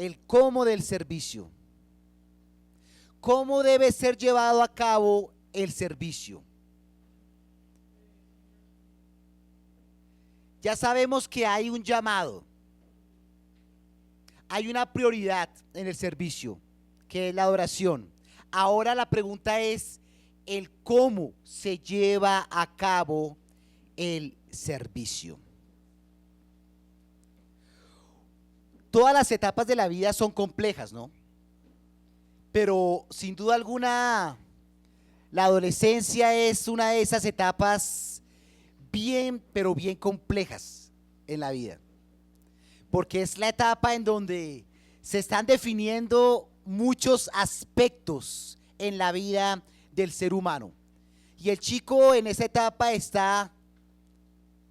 el cómo del servicio. ¿Cómo debe ser llevado a cabo el servicio? Ya sabemos que hay un llamado, hay una prioridad en el servicio, que es la adoración. Ahora la pregunta es el cómo se lleva a cabo el servicio. Todas las etapas de la vida son complejas, ¿no? Pero sin duda alguna, la adolescencia es una de esas etapas bien, pero bien complejas en la vida. Porque es la etapa en donde se están definiendo muchos aspectos en la vida del ser humano. Y el chico en esa etapa está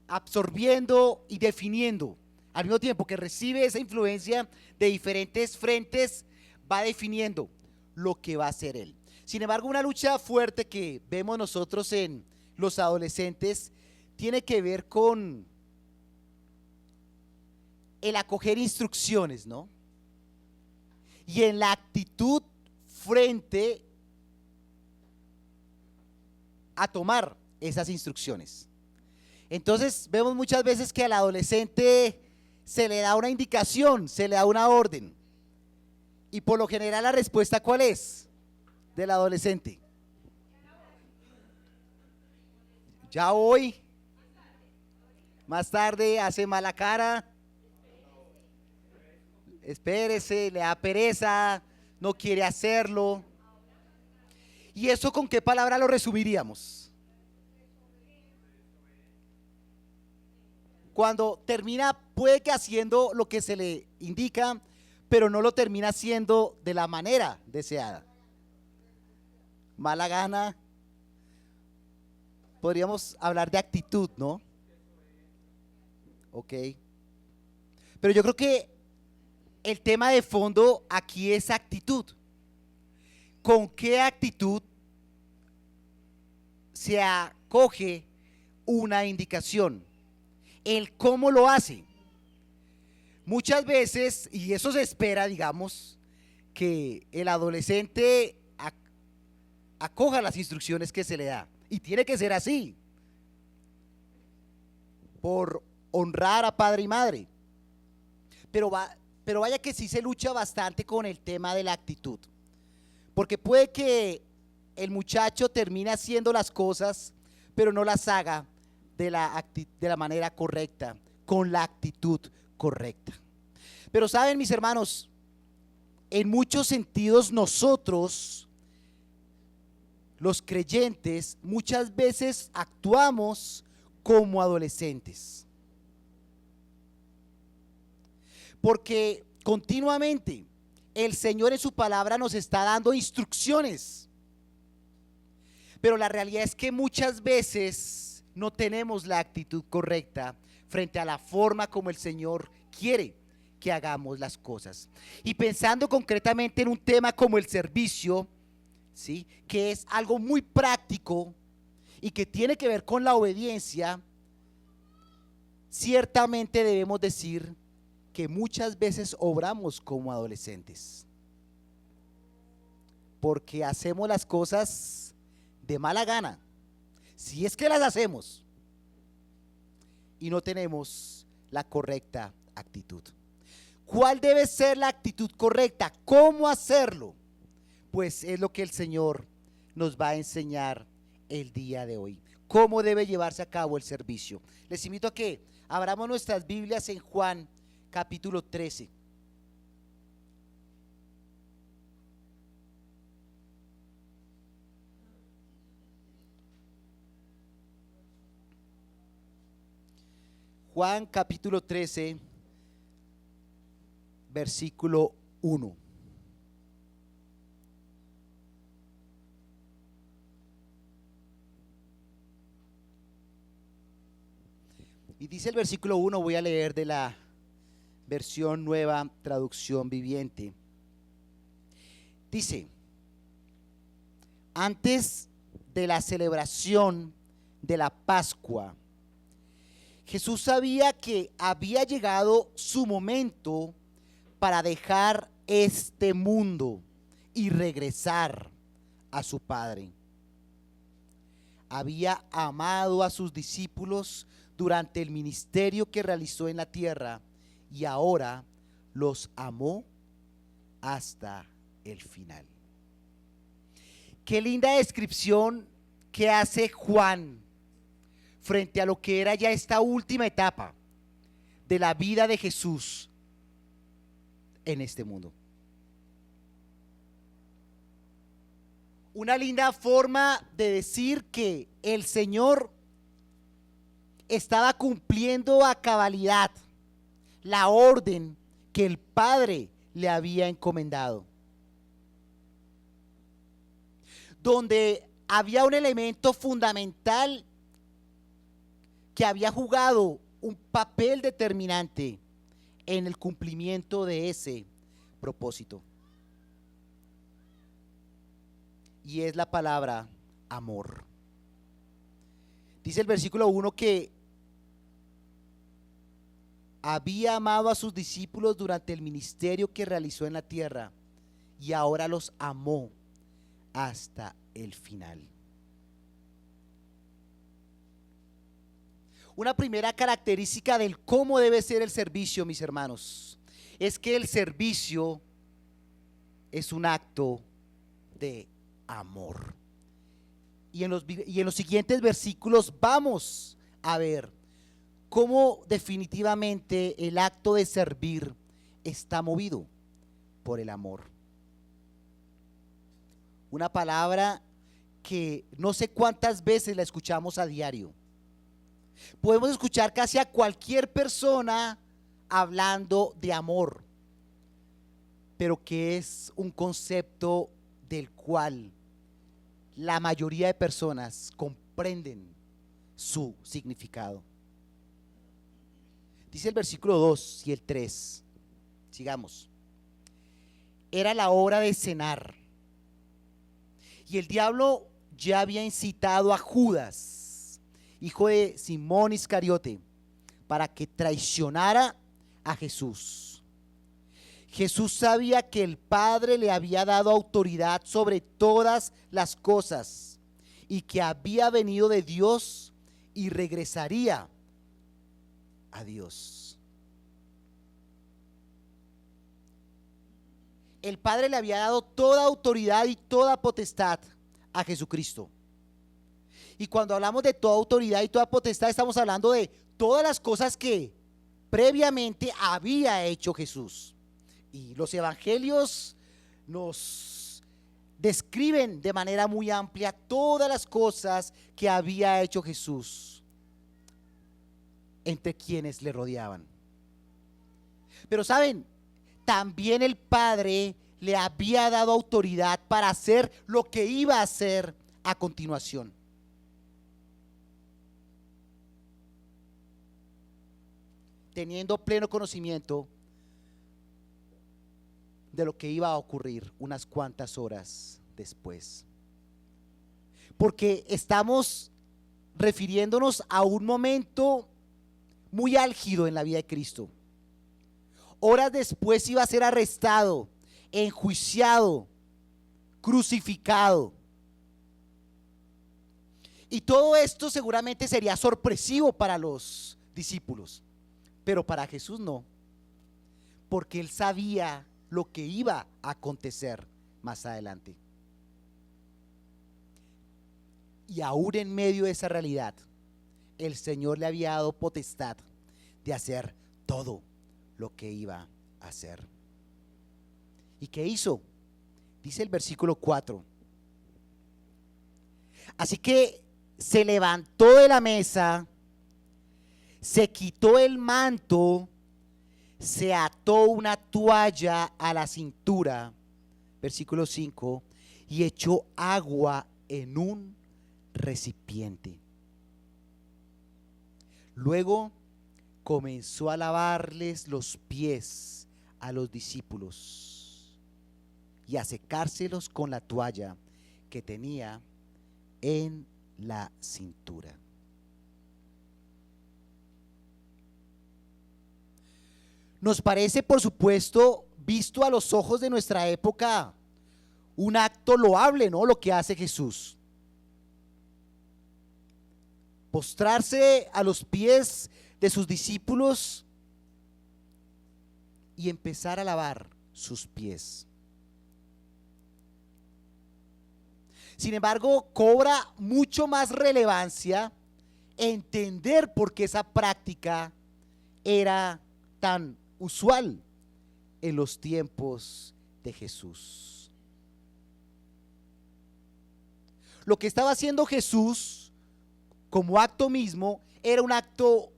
absorbiendo y definiendo, al mismo tiempo que recibe esa influencia de diferentes frentes, va definiendo lo que va a ser él. Sin embargo, una lucha fuerte que vemos nosotros en los adolescentes tiene que ver con el acoger instrucciones, ¿no? Y en la actitud frente a tomar esas instrucciones. Entonces vemos muchas veces que al adolescente se le da una indicación, se le da una orden. Y por lo general la respuesta ¿cuál es? Del adolescente. Ya hoy, más tarde, hace mala cara, espérese, le da pereza, no quiere hacerlo. ¿Y eso con qué palabra lo resumiríamos? Cuando termina, puede que haciendo lo que se le indica, pero no lo termina haciendo de la manera deseada. Mala gana. Podríamos hablar de actitud, ¿no? Ok. Pero yo creo que el tema de fondo aquí es actitud. ¿Con qué actitud se acoge una indicación? El cómo lo hace. Muchas veces, y eso se espera, digamos, que el adolescente acoja las instrucciones que se le da. Y tiene que ser así, por honrar a padre y madre. Pero vaya que sí se lucha bastante con el tema de la actitud. Porque puede que el muchacho termine haciendo las cosas, pero no las haga de la manera correcta, con la actitud correcta. Pero saben, mis hermanos, en muchos sentidos nosotros, los creyentes, muchas veces actuamos como adolescentes. Porque continuamente el Señor en su palabra nos está dando instrucciones. Pero la realidad es que muchas veces no tenemos la actitud correcta frente a la forma como el Señor quiere que hagamos las cosas. Y pensando concretamente en un tema como el servicio, ¿sí?, que es algo muy práctico y que tiene que ver con la obediencia, ciertamente debemos decir que muchas veces obramos como adolescentes, porque hacemos las cosas de mala gana, si es que las hacemos, y no tenemos la correcta actitud. ¿Cuál debe ser la actitud correcta? ¿Cómo hacerlo? Pues es lo que el Señor nos va a enseñar el día de hoy. ¿Cómo debe llevarse a cabo el servicio? Les invito a que abramos nuestras Biblias en Juan capítulo 13. Juan capítulo 13, versículo 1. Y dice el versículo 1, voy a leer de la versión Nueva Traducción Viviente. Dice: antes de la celebración de la Pascua, Jesús sabía que había llegado su momento para dejar este mundo y regresar a su Padre. Había amado a sus discípulos durante el ministerio que realizó en la tierra y ahora los amó hasta el final. Qué linda descripción que hace Juan frente a lo que era ya esta última etapa de la vida de Jesús en este mundo. Una linda forma de decir que el Señor estaba cumpliendo a cabalidad la orden que el Padre le había encomendado. Donde había un elemento fundamental que había jugado un papel determinante en el cumplimiento de ese propósito. Y es la palabra amor. Dice el versículo 1 que había amado a sus discípulos durante el ministerio que realizó en la tierra y ahora los amó hasta el final. Una primera característica del cómo debe ser el servicio, mis hermanos, es que el servicio es un acto de amor. Y en los siguientes versículos vamos a ver cómo definitivamente el acto de servir está movido por el amor. Una palabra que no sé cuántas veces la escuchamos a diario. Podemos escuchar casi a cualquier persona hablando de amor, pero que es un concepto del cual la mayoría de personas comprenden su significado. Dice el versículo 2 y el 3. Sigamos. Era la hora de cenar y el diablo ya había incitado a Judas, hijo de Simón Iscariote, para que traicionara a Jesús. Jesús sabía que el Padre le había dado autoridad sobre todas las cosas y que había venido de Dios y regresaría a Dios. El Padre le había dado toda autoridad y toda potestad a Jesucristo. Y cuando hablamos de toda autoridad y toda potestad, estamos hablando de todas las cosas que previamente había hecho Jesús. Y los evangelios nos describen de manera muy amplia todas las cosas que había hecho Jesús entre quienes le rodeaban. Pero saben, también el Padre le había dado autoridad para hacer lo que iba a hacer a continuación. Teniendo pleno conocimiento de lo que iba a ocurrir unas cuantas horas después. Porque estamos refiriéndonos a un momento muy álgido en la vida de Cristo. Horas después iba a ser arrestado, enjuiciado, crucificado. Y todo esto seguramente sería sorpresivo para los discípulos, pero para Jesús no, porque él sabía lo que iba a acontecer más adelante. Y aún en medio de esa realidad, el Señor le había dado potestad de hacer todo lo que iba a hacer. ¿Y qué hizo? Dice el versículo 4. Así que se levantó de la mesa, se quitó el manto, se ató una toalla a la cintura, versículo 5, y echó agua en un recipiente. Luego comenzó a lavarles los pies a los discípulos y a secárselos con la toalla que tenía en la cintura. Nos parece, por supuesto, visto a los ojos de nuestra época un acto loable, ¿no? Lo que hace Jesús. Postrarse a los pies de sus discípulos y empezar a lavar sus pies. Sin embargo, cobra mucho más relevancia entender por qué esa práctica era tan usual en los tiempos de Jesús. Lo que estaba haciendo Jesús como acto mismo era un acto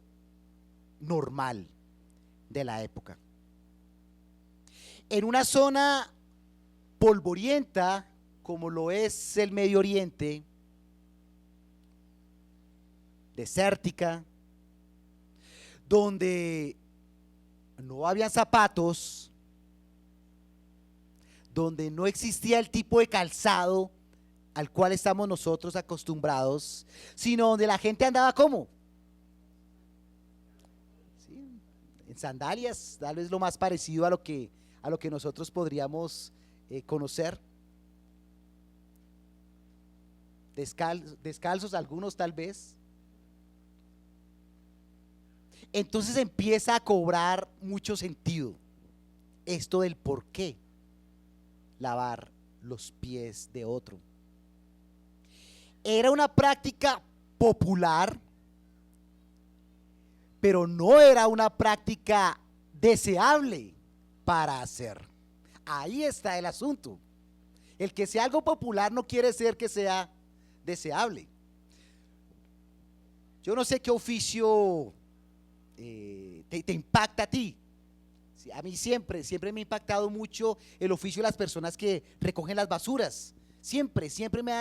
normal de la época. En una zona polvorienta como lo es el Medio Oriente, desértica, donde no habían zapatos, donde no existía el tipo de calzado al cual estamos nosotros acostumbrados, sino donde la gente andaba ¿cómo? ¿Sí? En sandalias, tal vez lo más parecido a lo que nosotros podríamos conocer. Descalzos algunos tal vez. Entonces empieza a cobrar mucho sentido esto del por qué lavar los pies de otro. Era una práctica popular, pero no era una práctica deseable para hacer. Ahí está el asunto. El que sea algo popular no quiere decir que sea deseable. Yo no sé qué oficio te impacta a ti. A mí siempre me ha impactado mucho el oficio de las personas que recogen las basuras. Siempre me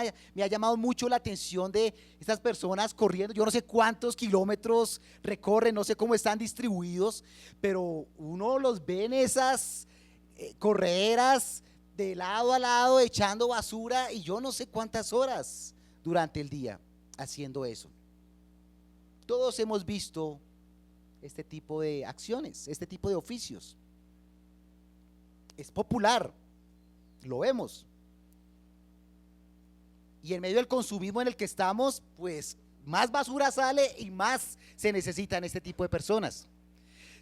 ha llamado mucho la atención de estas personas corriendo. Yo no sé cuántos kilómetros recorren, no sé cómo están distribuidos, pero uno los ve en esas correras de lado a lado echando basura y yo no sé cuántas horas durante el día haciendo eso. Todos hemos visto este tipo de acciones, este tipo de oficios. Es popular, lo vemos. Y en medio del consumismo en el que estamos, pues más basura sale y más se necesitan este tipo de personas.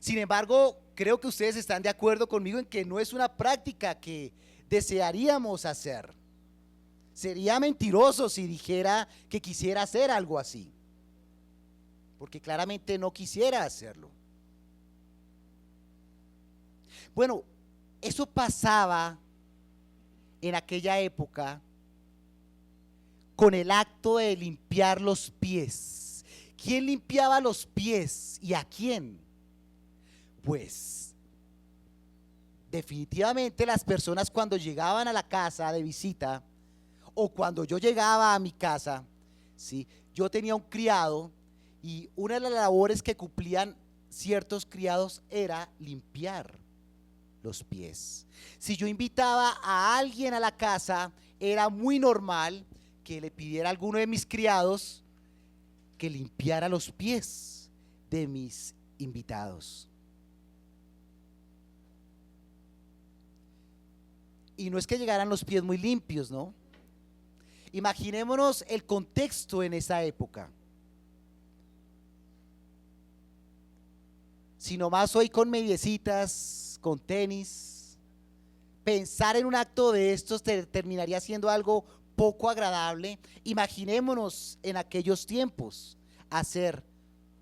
Sin embargo, creo que ustedes están de acuerdo conmigo en que no es una práctica que desearíamos hacer. Sería mentiroso si dijera que quisiera hacer algo así, porque claramente no quisiera hacerlo. Bueno, eso pasaba en aquella época con el acto de limpiar los pies. ¿Quién limpiaba los pies y a quién? Pues definitivamente las personas cuando llegaban a la casa de visita o cuando yo llegaba a mi casa, ¿sí? Yo tenía un criado y una de las labores que cumplían ciertos criados era limpiar los pies. Si yo invitaba a alguien a la casa, era muy normal que le pidiera a alguno de mis criados que limpiara los pies de mis invitados. Y no es que llegaran los pies muy limpios, ¿no? Imaginémonos el contexto en esa época. Si nomás hoy con mediecitas, con tenis, pensar en un acto de estos terminaría siendo algo poco agradable. Imaginémonos en aquellos tiempos hacer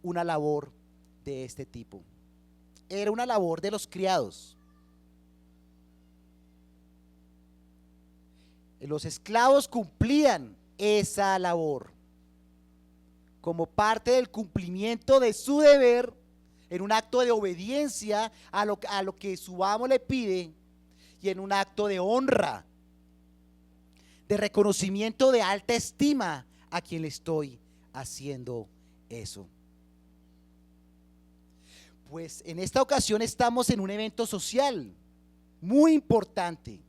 una labor de este tipo. Era una labor de los criados. Los esclavos cumplían esa labor como parte del cumplimiento de su deber, en un acto de obediencia a lo que su amo le pide y en un acto de honra, de reconocimiento de alta estima a quien le estoy haciendo eso. Pues en esta ocasión estamos en un evento social muy importante.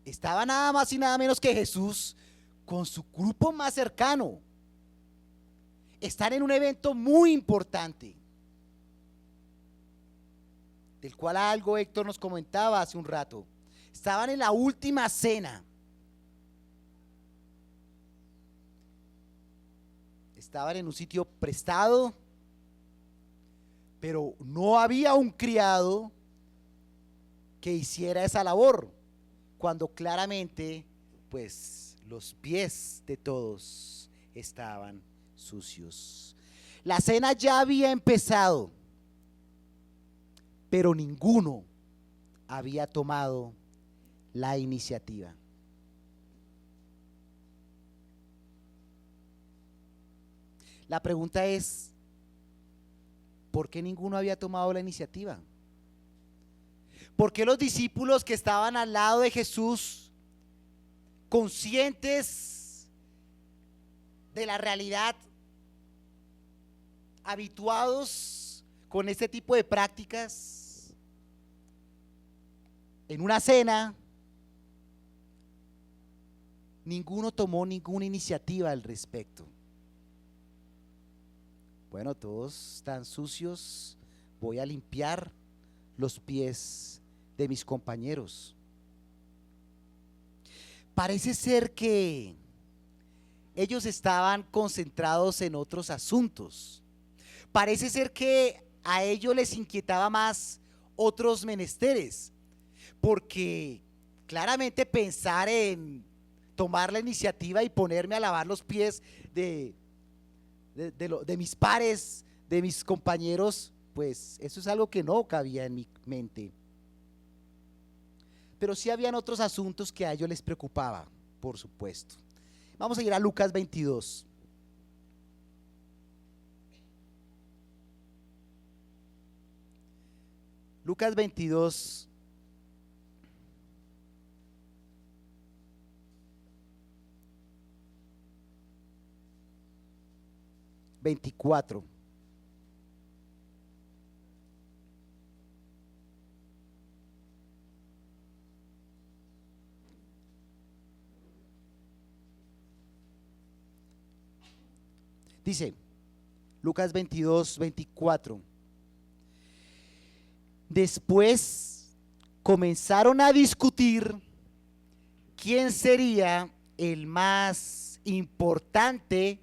Estaba nada más y nada menos que Jesús con su grupo más cercano. Están en un evento muy importante. del cual algo Héctor nos comentaba hace un rato. Estaban en la última cena. Estaban en un sitio prestado, pero no había un criado que hiciera esa labor, cuando claramente, pues, los pies de todos estaban sucios. La cena ya había empezado, pero ninguno había tomado la iniciativa. La pregunta es, ¿por qué ninguno había tomado la iniciativa? ¿Por qué los discípulos que estaban al lado de Jesús, conscientes de la realidad, habituados con este tipo de prácticas, en una cena, ninguno tomó ninguna iniciativa al respecto? Bueno, todos están sucios, voy a limpiar los pies de mis compañeros. Parece ser que ellos estaban concentrados en otros asuntos. Parece ser que a ellos les inquietaba más otros menesteres, porque claramente pensar en tomar la iniciativa y ponerme a lavar los pies de mis pares, de mis compañeros, pues eso es algo que no cabía en mi mente. Pero sí habían otros asuntos que a ellos les preocupaba, por supuesto. Vamos a ir a Lucas 22. Lucas 22. ...24... dice, Lucas 22, 24. Después comenzaron a discutir quién sería el más importante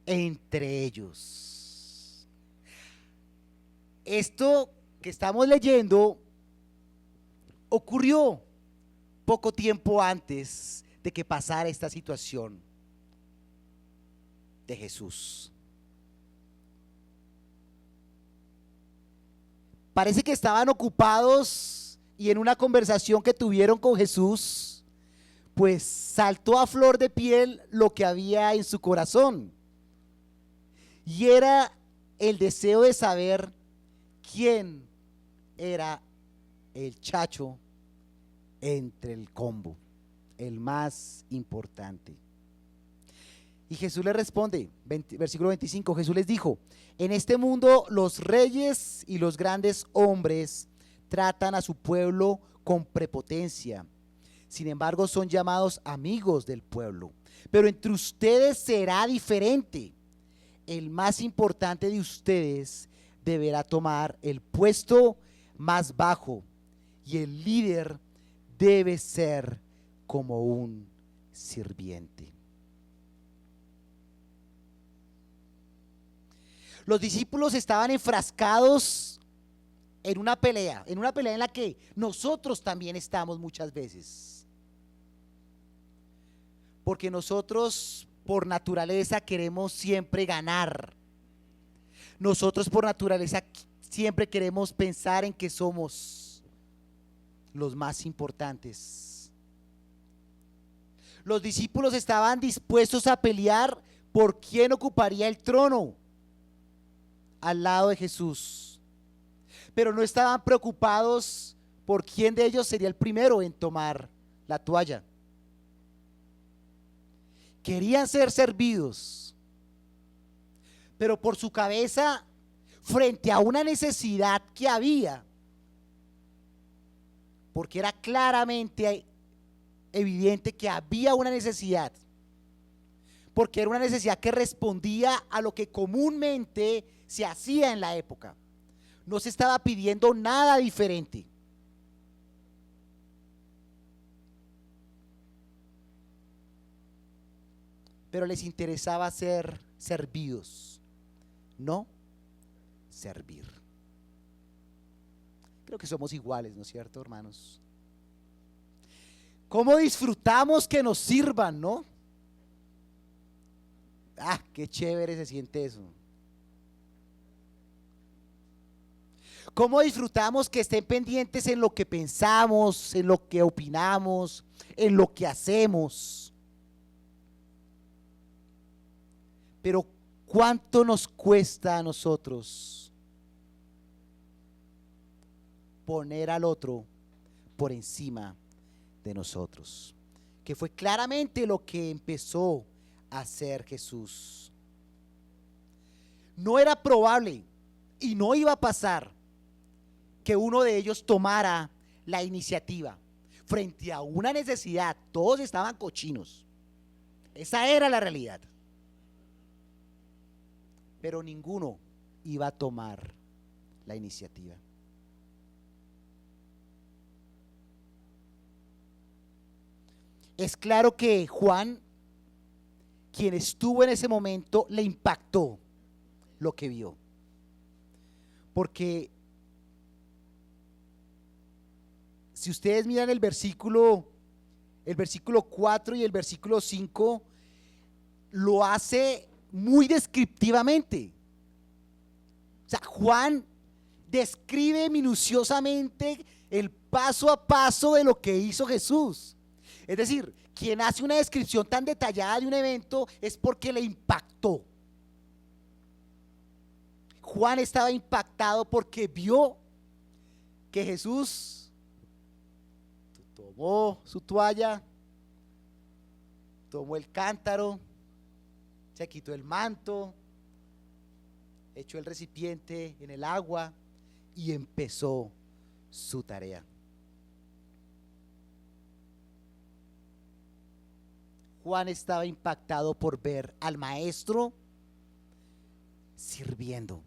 entre ellos. Esto que estamos leyendo ocurrió poco tiempo antes de que pasara esta situación de Jesús. Parece que estaban ocupados y en una conversación que tuvieron con Jesús, pues saltó a flor de piel lo que había en su corazón. Y era el deseo de saber quién era el chacho entre el combo, el más importante. Y Jesús le responde, versículo 25, Jesús les dijo: en este mundo los reyes y los grandes hombres tratan a su pueblo con prepotencia. Sin embargo, son llamados amigos del pueblo. Pero entre ustedes será diferente. El más importante de ustedes deberá tomar el puesto más bajo, y el líder debe ser como un sirviente. Los discípulos estaban enfrascados en una pelea en la que nosotros también estamos muchas veces. Porque nosotros por naturaleza queremos siempre ganar. Nosotros por naturaleza siempre queremos pensar en que somos los más importantes. Los discípulos estaban dispuestos a pelear por quién ocuparía el trono al lado de Jesús, pero no estaban preocupados por quién de ellos sería el primero en tomar la toalla. Querían ser servidos, pero por su cabeza, frente a una necesidad que había, porque era claramente evidente que había una necesidad, porque era una necesidad que respondía a lo que comúnmente se hacía en la época. No se estaba pidiendo nada diferente. Pero les interesaba ser servidos, no servir. Creo que somos iguales, ¿no es cierto, hermanos? ¿Cómo disfrutamos que nos sirvan, no? Ah, qué chévere se siente eso. ¿Cómo disfrutamos que estén pendientes en lo que pensamos, en lo que opinamos, en lo que hacemos? Pero ¿cuánto nos cuesta a nosotros poner al otro por encima de nosotros? Que fue claramente lo que empezó a hacer Jesús. No era probable y no iba a pasar que uno de ellos tomara la iniciativa frente a una necesidad. Todos estaban cochinos. Esa era la realidad. Pero ninguno iba a tomar la iniciativa. Es claro que Juan, quien estuvo en ese momento, le impactó lo que vio. Porque si ustedes miran el versículo 4 y el versículo 5, lo hace muy descriptivamente. O sea, Juan describe minuciosamente el paso a paso de lo que hizo Jesús. Es decir, quien hace una descripción tan detallada de un evento es porque le impactó. Juan estaba impactado porque vio que Jesús tomó su toalla, tomó el cántaro, se quitó el manto, echó el recipiente en el agua y empezó su tarea. Juan estaba impactado por ver al maestro sirviendo,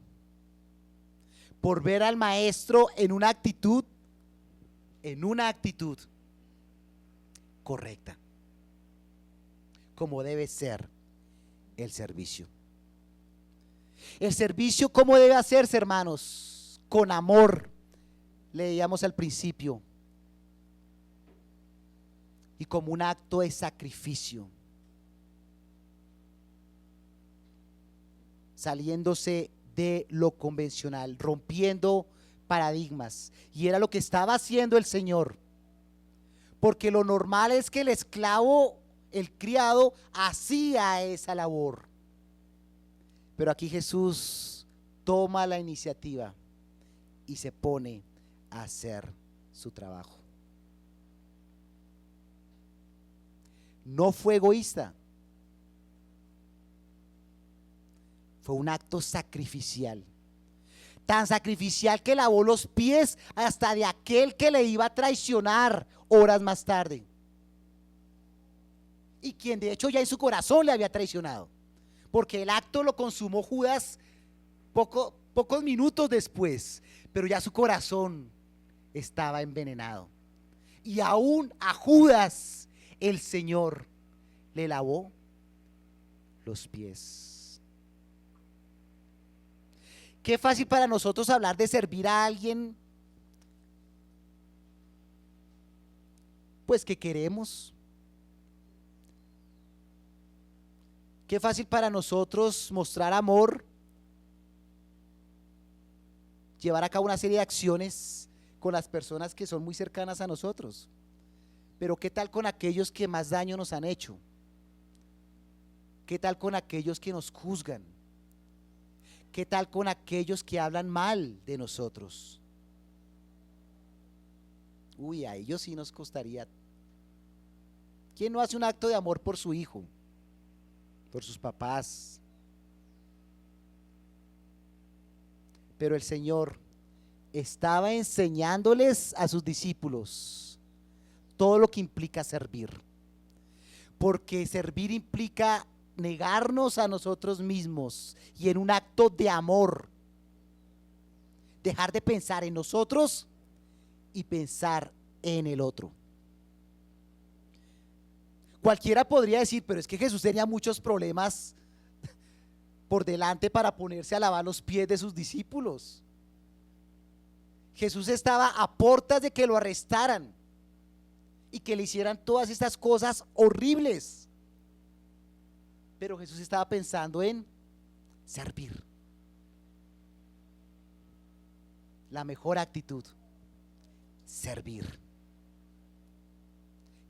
por ver al maestro en una actitud correcta, como debe ser el servicio. El servicio, ¿cómo debe hacerse, hermanos? Con amor, leíamos al principio, y como un acto de sacrificio, saliéndose de lo convencional, rompiendo paradigmas. Y era lo que estaba haciendo el Señor, porque lo normal es que el esclavo, el criado, hacía esa labor. Pero aquí Jesús toma la iniciativa y se pone a hacer su trabajo. No fue egoísta, fue un acto sacrificial. Tan sacrificial que lavó los pies hasta de aquel que le iba a traicionar horas más tarde. Y quien de hecho ya en su corazón le había traicionado. Porque el acto lo consumó Judas pocos minutos después, pero ya su corazón estaba envenenado. Y aún a Judas el Señor le lavó los pies. Qué fácil para nosotros hablar de servir a alguien, pues que queremos. Qué fácil para nosotros mostrar amor, llevar a cabo una serie de acciones con las personas que son muy cercanas a nosotros. Pero ¿qué tal con aquellos que más daño nos han hecho? ¿Qué tal con aquellos que nos juzgan? ¿Qué tal con aquellos que hablan mal de nosotros? Uy, a ellos sí nos costaría. ¿Quién no hace un acto de amor por su hijo? Por sus papás. Pero el Señor estaba enseñándoles a sus discípulos todo lo que implica servir, porque servir implica negarnos a nosotros mismos y en un acto de amor dejar de pensar en nosotros y pensar en el otro. Cualquiera podría decir, pero es que Jesús tenía muchos problemas por delante para ponerse a lavar los pies de sus discípulos. Jesús estaba a portas de que lo arrestaran y que le hicieran todas estas cosas horribles. Pero Jesús estaba pensando en servir. La mejor actitud, servir.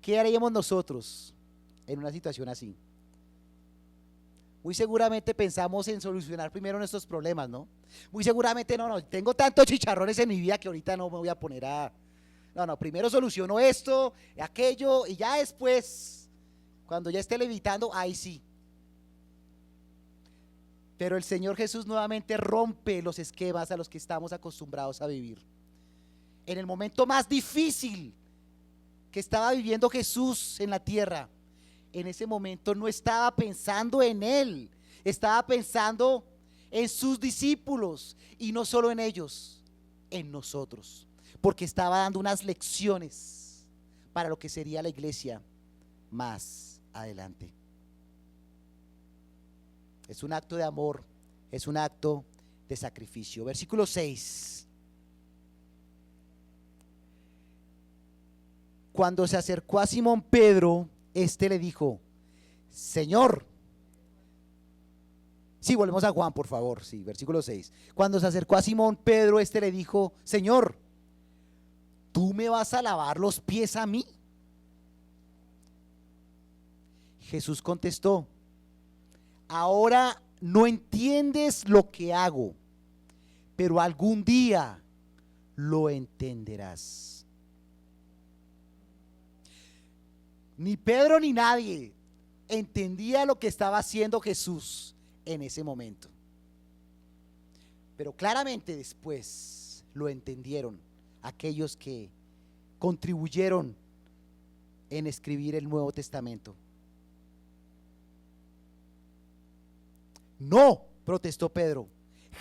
¿Qué haríamos nosotros en una situación así? Muy seguramente pensamos en solucionar primero nuestros problemas, ¿no? Muy seguramente no, tengo tantos chicharrones en mi vida que ahorita no me voy a poner a... No, primero soluciono esto, aquello, y ya después, cuando ya esté levitando, ahí sí. Pero el Señor Jesús nuevamente rompe los esquemas a los que estamos acostumbrados a vivir. En el momento más difícil que estaba viviendo Jesús en la tierra, en ese momento no estaba pensando en Él, estaba pensando en sus discípulos, y no solo en ellos, en nosotros, porque estaba dando unas lecciones para lo que sería la iglesia más adelante. Es un acto de amor, es un acto de sacrificio. Versículo 6. Cuando se acercó a Simón Pedro, este le dijo: Señor. Sí, volvemos a Juan, por favor. Sí, versículo 6. Cuando se acercó a Simón Pedro, este le dijo: Señor, ¿tú me vas a lavar los pies a mí? Jesús contestó: ahora no entiendes lo que hago, pero algún día lo entenderás. Ni Pedro ni nadie entendía lo que estaba haciendo Jesús en ese momento, pero claramente después lo entendieron aquellos que contribuyeron en escribir el Nuevo Testamento. No, protestó Pedro,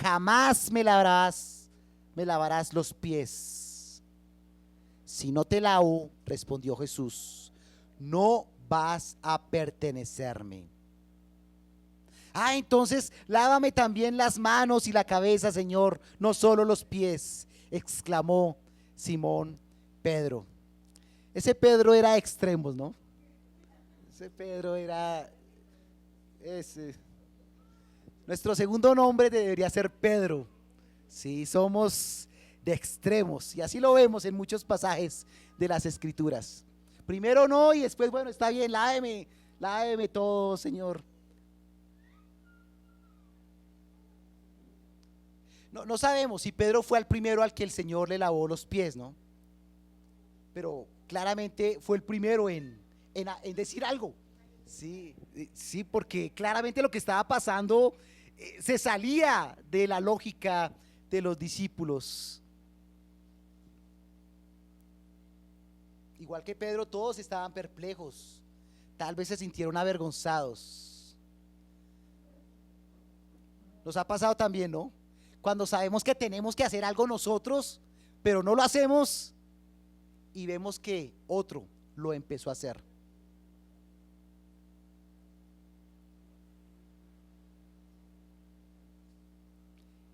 jamás me lavarás los pies. Si no te lavo, respondió Jesús, no vas a pertenecerme. Entonces lávame también las manos y la cabeza, Señor, no solo los pies, exclamó Simón Pedro. Ese Pedro era extremos, ¿no? Ese Pedro era ese. Nuestro segundo nombre debería ser Pedro. Sí, somos de extremos, y así lo vemos en muchos pasajes de las Escrituras. Primero no, y después, bueno, está bien, láveme todo, Señor. No sabemos si Pedro fue el primero al que el Señor le lavó los pies, ¿no? Pero claramente fue el primero en decir algo. Sí, porque claramente lo que estaba pasando se salía de la lógica de los discípulos. Igual que Pedro, todos estaban perplejos, tal vez se sintieron avergonzados. Nos ha pasado también, ¿no? Cuando sabemos que tenemos que hacer algo nosotros, pero no lo hacemos, y vemos que otro lo empezó a hacer.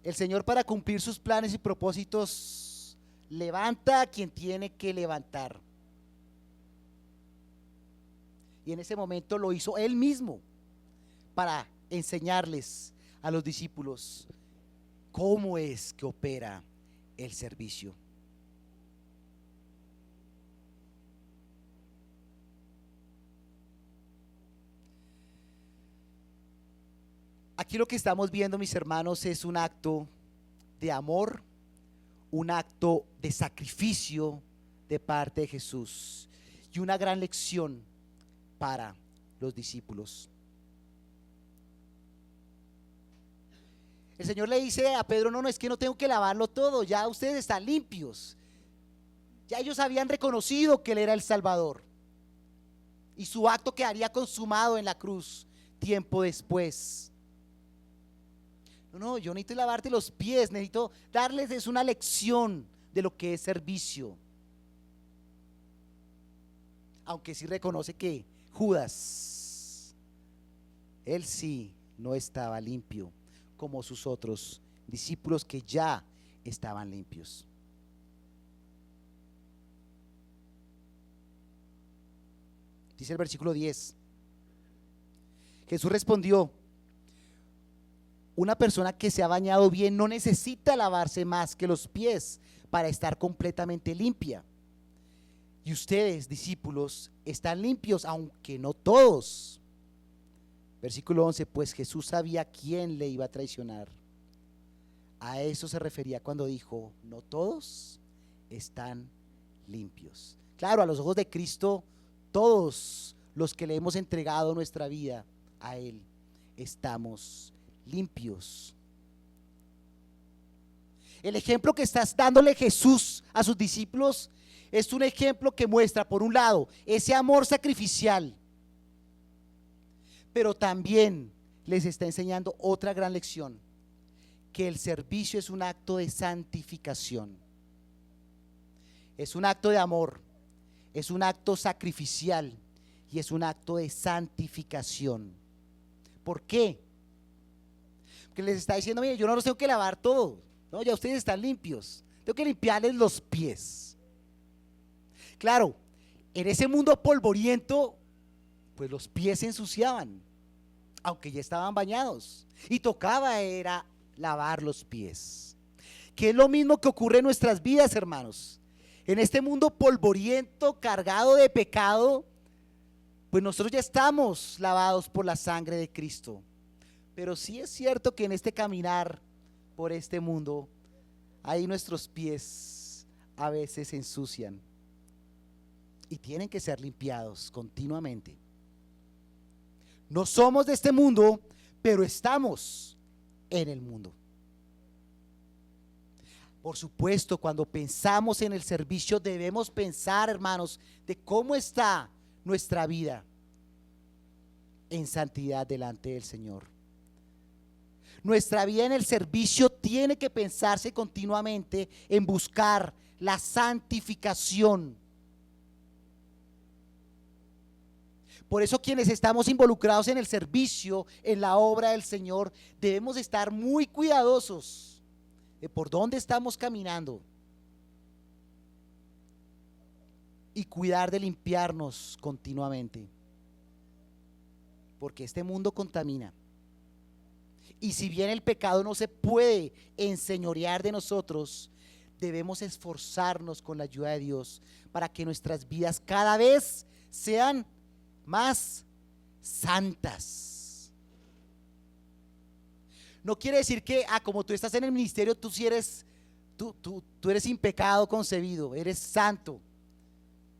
El Señor, para cumplir sus planes y propósitos, levanta a quien tiene que levantar. Y en ese momento lo hizo Él mismo para enseñarles a los discípulos cómo es que opera el servicio. Aquí lo que estamos viendo, mis hermanos, es un acto de amor, un acto de sacrificio de parte de Jesús y una gran lección para los discípulos. El Señor le dice a Pedro: no, es que no tengo que lavarlo todo, ya ustedes están limpios. Ya ellos habían reconocido que Él era el Salvador, y su acto quedaría consumado en la cruz tiempo después. No, yo necesito lavarte los pies, necesito darles es una lección de lo que es servicio. Aunque sí reconoce que Judas, él sí no estaba limpio como sus otros discípulos que ya estaban limpios. Dice el versículo 10. Jesús respondió: una persona que se ha bañado bien no necesita lavarse más que los pies para estar completamente limpia. Y ustedes, discípulos, están limpios, aunque no todos. Versículo 11, pues Jesús sabía quién le iba a traicionar. A eso se refería cuando dijo, no todos están limpios. Claro, a los ojos de Cristo, todos los que le hemos entregado nuestra vida a Él, estamos limpios. El ejemplo que está dándole Jesús a sus discípulos es un ejemplo que muestra, por un lado, ese amor sacrificial, pero también les está enseñando otra gran lección, que el servicio es un acto de santificación, es un acto de amor, es un acto sacrificial y es un acto de santificación. ¿Por qué? Porque les está diciendo, mire, yo no los tengo que lavar todo, no, ya ustedes están limpios, tengo que limpiarles los pies. Claro, en ese mundo polvoriento, pues los pies se ensuciaban, aunque ya estaban bañados, y tocaba era lavar los pies, que es lo mismo que ocurre en nuestras vidas, hermanos. En este mundo polvoriento, cargado de pecado, pues nosotros ya estamos lavados por la sangre de Cristo. Pero sí es cierto que en este caminar por este mundo, ahí nuestros pies a veces se ensucian y tienen que ser limpiados continuamente. No somos de este mundo, pero estamos en el mundo. Por supuesto, cuando pensamos en el servicio debemos pensar, hermanos, de cómo está nuestra vida en santidad delante del Señor. Nuestra vida en el servicio tiene que pensarse continuamente en buscar la santificación. Por eso quienes estamos involucrados en el servicio, en la obra del Señor, debemos estar muy cuidadosos de por dónde estamos caminando y cuidar de limpiarnos continuamente, porque este mundo contamina. Y si bien el pecado no se puede enseñorear de nosotros, debemos esforzarnos con la ayuda de Dios para que nuestras vidas cada vez sean más santas. No quiere decir que como tú estás en el ministerio, tú eres sin pecado concebido, eres santo,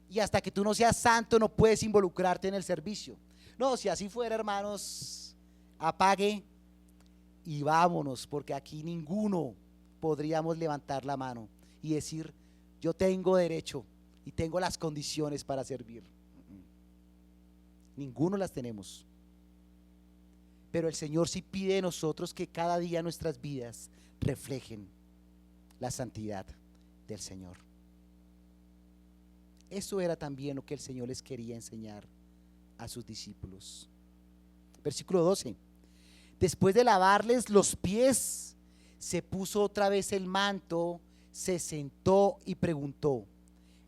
y hasta que tú no seas santo no puedes involucrarte en el servicio. No, si así fuera, hermanos, apague y vámonos, porque aquí ninguno podríamos levantar la mano y decir, yo tengo derecho y tengo las condiciones para servir. Ninguno las tenemos. Pero el Señor sí pide de nosotros que cada día nuestras vidas reflejen la santidad del Señor. Eso era también lo que el Señor les quería enseñar a sus discípulos. Versículo 12. Después de lavarles los pies, se puso otra vez el manto, se sentó y preguntó,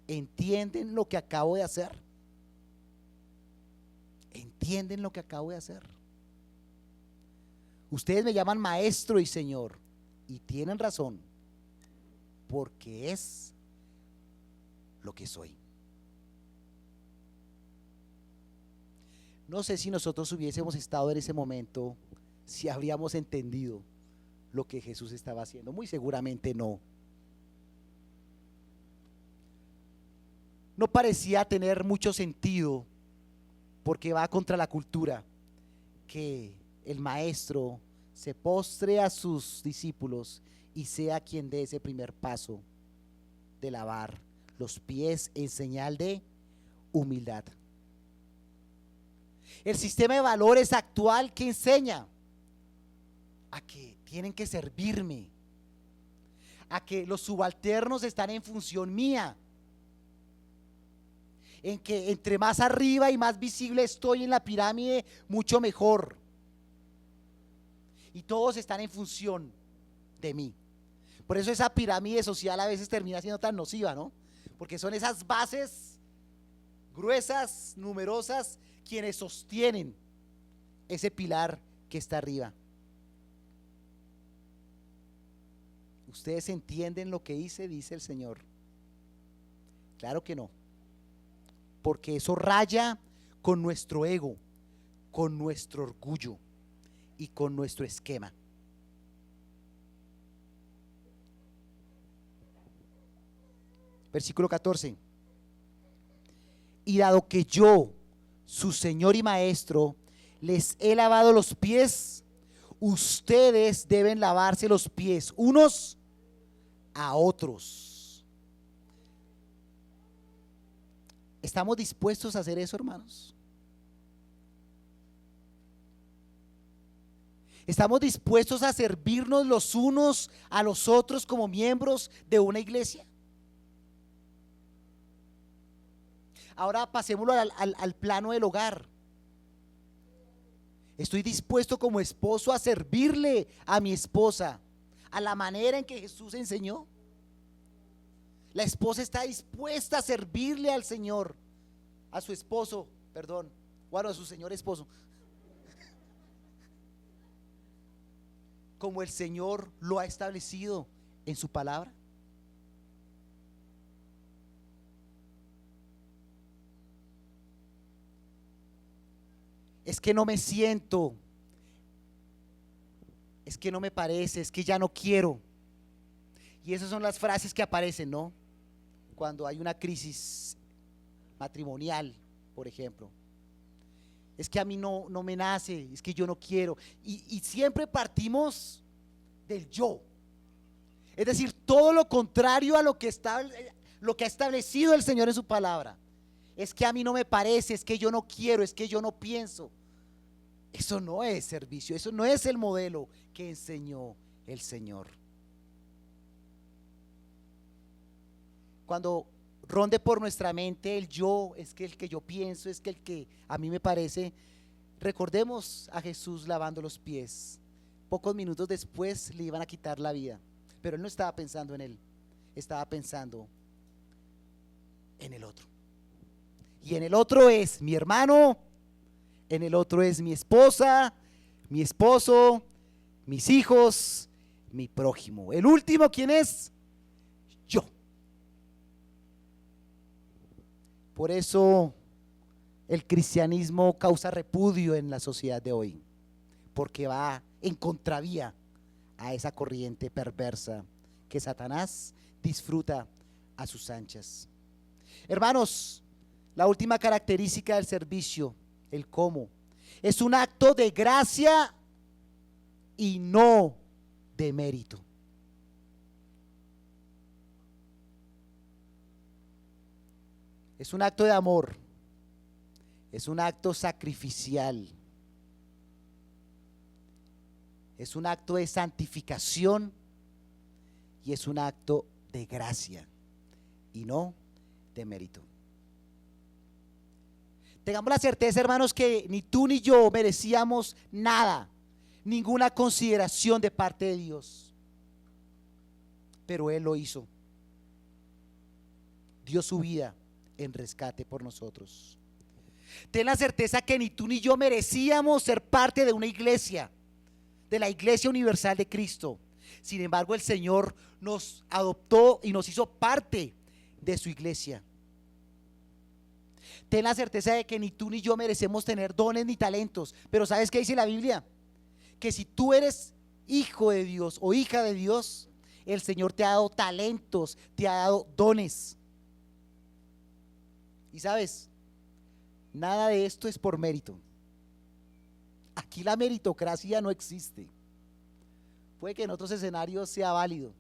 ¿entienden lo que acabo de hacer? ¿Entienden lo que acabo de hacer? Ustedes me llaman maestro y señor, y tienen razón, porque es lo que soy. No sé si nosotros hubiésemos estado en ese momento, si habríamos entendido lo que Jesús estaba haciendo. Muy seguramente no. No parecía tener mucho sentido, porque va contra la cultura, que el maestro se postre a sus discípulos y sea quien dé ese primer paso de lavar los pies en señal de humildad. El sistema de valores actual que enseña a que tienen que servirme, a que los subalternos están en función mía, en que entre más arriba y más visible estoy en la pirámide, mucho mejor. Y todos están en función de mí. Por eso esa pirámide social a veces termina siendo tan nociva, ¿no? Porque son esas bases gruesas, numerosas, quienes sostienen ese pilar que está arriba. ¿Ustedes entienden lo que dice el Señor? Claro que no. Porque eso raya con nuestro ego, con nuestro orgullo y con nuestro esquema. Versículo 14. Y dado que yo, su Señor y Maestro, les he lavado los pies, ustedes deben lavarse los pies unos a otros. ¿Estamos dispuestos a hacer eso, hermanos? ¿Estamos dispuestos a servirnos los unos a los otros como miembros de una iglesia? Ahora pasémoslo al plano del hogar. ¿Estoy dispuesto como esposo a servirle a mi esposa a la manera en que Jesús enseñó? La esposa está dispuesta a servirle al Señor, a su esposo, perdón, bueno, a su señor esposo, como el Señor lo ha establecido en su palabra. Es que no me siento, es que no me parece, es que ya no quiero. Y esas son las frases que aparecen, ¿no? Cuando hay una crisis matrimonial, por ejemplo. Es que a mí no me nace, es que yo no quiero. Y siempre partimos del yo. Es decir, todo lo contrario a lo que ha establecido el Señor en su palabra. Es que a mí no me parece, es que yo no quiero, es que yo no pienso. Eso no es servicio, eso no es el modelo que enseñó el Señor. Cuando ronde por nuestra mente el yo, es que el que yo pienso, es que el que a mí me parece, recordemos a Jesús lavando los pies. Pocos minutos después le iban a quitar la vida, pero él no estaba pensando en él, estaba pensando en el otro. Y en el otro es mi hermano, en el otro es mi esposa, mi esposo, mis hijos, mi prójimo. El último, ¿quién es? Yo. Por eso el cristianismo causa repudio en la sociedad de hoy, porque va en contravía a esa corriente perversa que Satanás disfruta a sus anchas. Hermanos, la última característica del servicio, el cómo, es un acto de gracia y no de mérito. Es un acto de amor, es un acto sacrificial, es un acto de santificación y es un acto de gracia y no de mérito. Tengamos la certeza, hermanos, que ni tú ni yo merecíamos nada, ninguna consideración de parte de Dios, pero Él lo hizo. Dio su vida en rescate por nosotros. Ten la certeza que ni tú ni yo merecíamos ser parte de una iglesia, de la Iglesia Universal de Cristo. Sin embargo, el Señor nos adoptó y nos hizo parte de su iglesia. Ten la certeza de que ni tú ni yo merecemos tener dones ni talentos, pero ¿sabes qué dice la Biblia? Que si tú eres hijo de Dios o hija de Dios, el Señor te ha dado talentos, te ha dado dones. Y sabes, nada de esto es por mérito. Aquí la meritocracia no existe. Puede que en otros escenarios sea válido,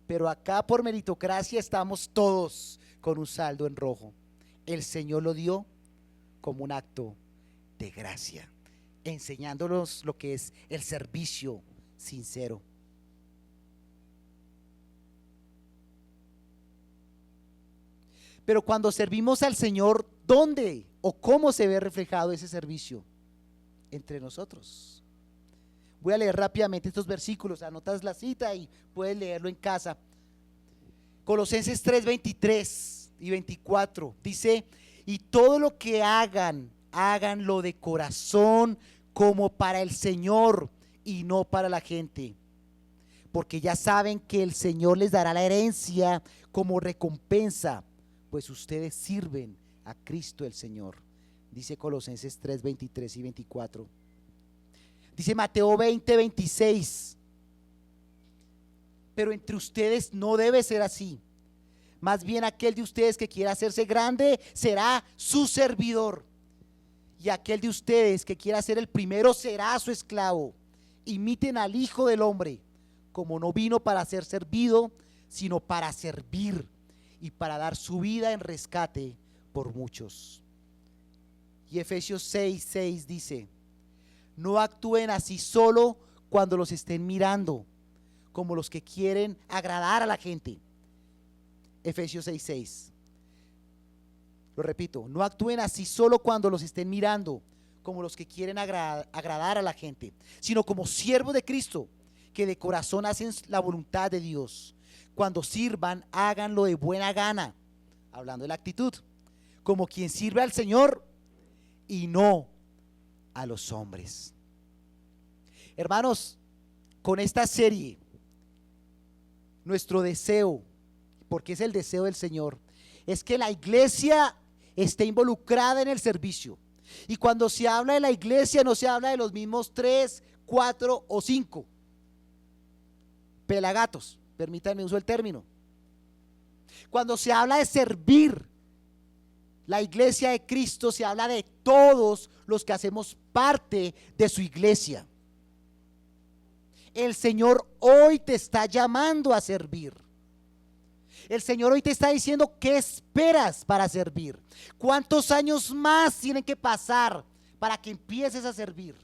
pero acá por meritocracia estamos todos con un saldo en rojo. El Señor lo dio como un acto de gracia, enseñándonos lo que es el servicio sincero. Pero cuando servimos al Señor, ¿dónde o cómo se ve reflejado ese servicio? Entre nosotros. Voy a leer rápidamente estos versículos, anotas la cita y puedes leerlo en casa. Colosenses 3, 23 y 24 dice: y todo lo que hagan, háganlo de corazón como para el Señor y no para la gente, porque ya saben que el Señor les dará la herencia como recompensa, pues ustedes sirven a Cristo el Señor. Dice Colosenses 3, 23 y 24. Dice Mateo 20, 26. Pero entre ustedes no debe ser así. Más bien aquel de ustedes que quiera hacerse grande será su servidor. Y aquel de ustedes que quiera ser el primero será su esclavo. Imiten al Hijo del Hombre, como no vino para ser servido, sino para servir y para dar su vida en rescate por muchos. Y Efesios 6, 6 dice: no actúen así solo cuando los estén mirando, como los que quieren agradar a la gente. Efesios 6, 6. Lo repito: no actúen así solo cuando los estén mirando, como los que quieren agradar a la gente, sino como siervos de Cristo, que de corazón hacen la voluntad de Dios. Cuando sirvan, háganlo de buena gana, hablando de la actitud, como quien sirve al Señor y no a los hombres. Hermanos, con esta serie, nuestro deseo, porque es el deseo del Señor, es que la iglesia esté involucrada en el servicio. Y cuando se habla de la iglesia, no se habla de los mismos 3, 4 o 5 pelagatos, permítanme uso el término. Cuando se habla de servir la iglesia de Cristo, se habla de todos los que hacemos parte de su iglesia. El Señor hoy te está llamando a servir. El Señor hoy te está diciendo: ¿qué esperas para servir? ¿Cuántos años más tienen que pasar para que empieces a servir?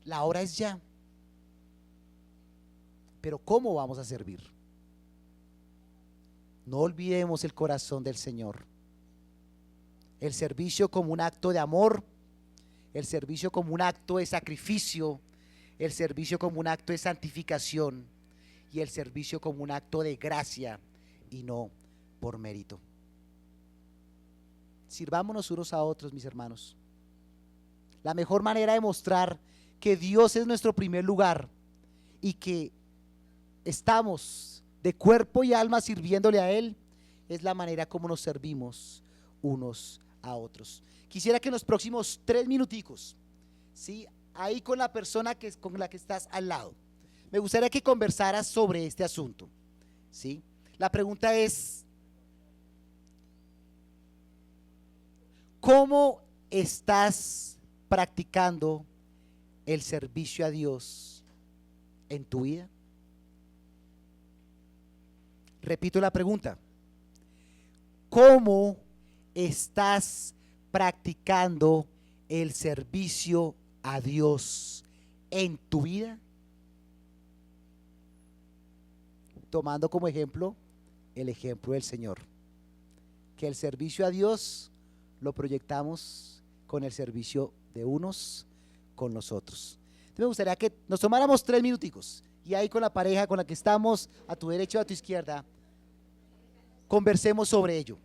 La hora es ya. Pero ¿cómo vamos a servir? No olvidemos el corazón del Señor. El servicio como un acto de amor, el servicio como un acto de sacrificio, el servicio como un acto de santificación y el servicio como un acto de gracia y no por mérito. Sirvámonos unos a otros, mis hermanos. La mejor manera de mostrar que Dios es nuestro primer lugar y que estamos de cuerpo y alma sirviéndole a Él es la manera como nos servimos unos a otros. Quisiera que en los próximos 3 minuticos, ¿sí?, ahí con la persona con la que estás al lado, me gustaría que conversaras sobre este asunto, ¿sí? La pregunta es: ¿cómo estás practicando el servicio a Dios en tu vida? Repito la pregunta: ¿cómo estás practicando el servicio a Dios en tu vida? Tomando como ejemplo el ejemplo del Señor, que el servicio a Dios lo proyectamos con el servicio de unos con los otros. Entonces me gustaría que nos tomáramos 3 minuticos y ahí con la pareja con la que estamos, a tu derecha o a tu izquierda, conversemos sobre ello.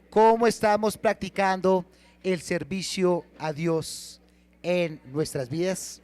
¿Cómo estamos practicando el servicio a Dios en nuestras vidas?